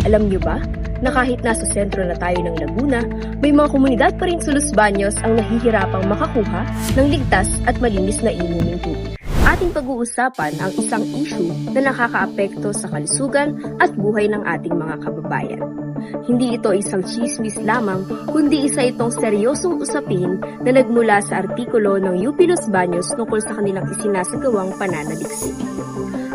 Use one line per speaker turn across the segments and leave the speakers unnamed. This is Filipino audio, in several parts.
Alam niyo ba na kahit nasa sentro na tayo ng Laguna, may mga komunidad pa rin sa Los Baños ang nahihirapang makakuha ng ligtas at malinis na inuming tubig. Ating pag-uusapan ang isang issue na nakakaapekto sa kalusugan at buhay ng ating mga kababayan. Hindi ito isang chismis lamang, kundi isa itong seryosong usapin na nagmula sa artikulo ng UP Los Baños tungkol sa kanilang isinasagawang pananaliksik.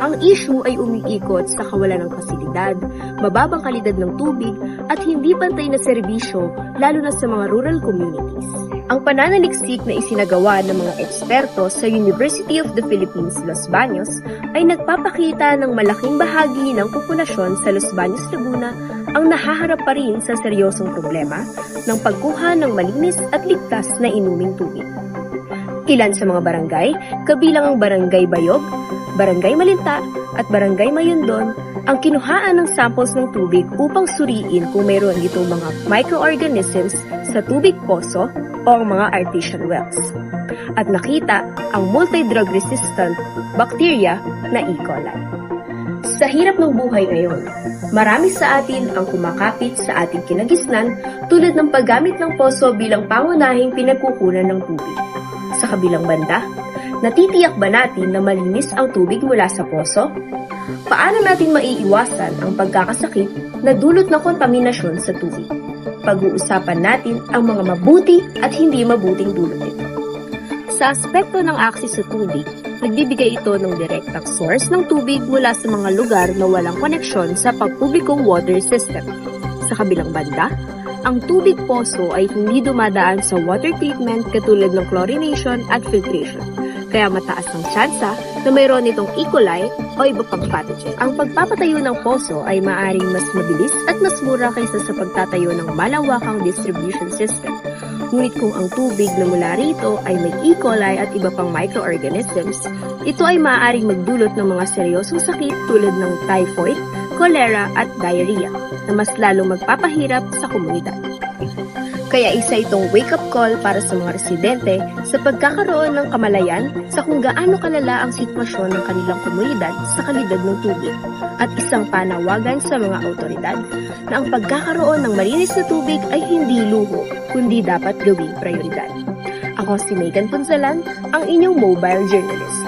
Ang issue ay umiikot sa kawalan ng pasilidad, mababang kalidad ng tubig at hindi pantay na serbisyo lalo na sa mga rural communities. Ang pananaliksik na isinagawa ng mga eksperto sa University of the Philippines, Los Baños ay nagpapakita ng malaking bahagi ng populasyon sa Los Baños, Laguna ang nahaharap pa rin sa seryosong problema ng pagkuha ng malinis at ligtas na inuming tubig. Ilan sa mga barangay, kabilang ang Barangay Bayog, Barangay Malinta at Barangay Mayundon ang kinuhaan ng samples ng tubig upang suriin kung mayroon itong mga microorganisms sa tubig poso o ang mga artesian wells. At nakita ang multi-drug resistant bacteria na E. coli. Sa hirap ng buhay ngayon, marami sa atin ang kumakapit sa ating kinagisnan tulad ng paggamit ng poso bilang pangunahing pinagkukunan ng tubig. Sa kabilang banda, natitiyak ba natin na malinis ang tubig mula sa poso? Paano natin maiiwasan ang pagkakasakit na dulot ng kontaminasyon sa tubig? Pag-uusapan natin ang mga mabuti at hindi mabuting dulot nito. Sa aspekto ng access sa tubig, nagbibigay ito ng direktang source ng tubig mula sa mga lugar na walang koneksyon sa pampublikong water system. Sa kabilang banda, ang tubig poso ay hindi dumadaan sa water treatment katulad ng chlorination at filtration, kaya mataas ang tsansa na mayroon itong E. coli o iba pang pathogen. Ang pagpapatayo ng poso ay maaaring mas mabilis at mas mura kaysa sa pagtatayo ng malawakang distribution system. Ngunit kung ang tubig na mula rito ay may E. coli at iba pang microorganisms, ito ay maaaring magdulot ng mga seryosong sakit tulad ng typhoid, cholera at diarrhea na mas lalong magpapahirap sa komunidad. Kaya isa itong wake-up call para sa mga residente sa pagkakaroon ng kamalayan sa kung gaano kalala ang sitwasyon ng kanilang komunidad sa kalidad ng tubig at isang panawagan sa mga autoridad na ang pagkakaroon ng malinis na tubig ay hindi luho kundi dapat gawing prioridad. Ako si Megan Punsalan, ang inyong mobile journalist.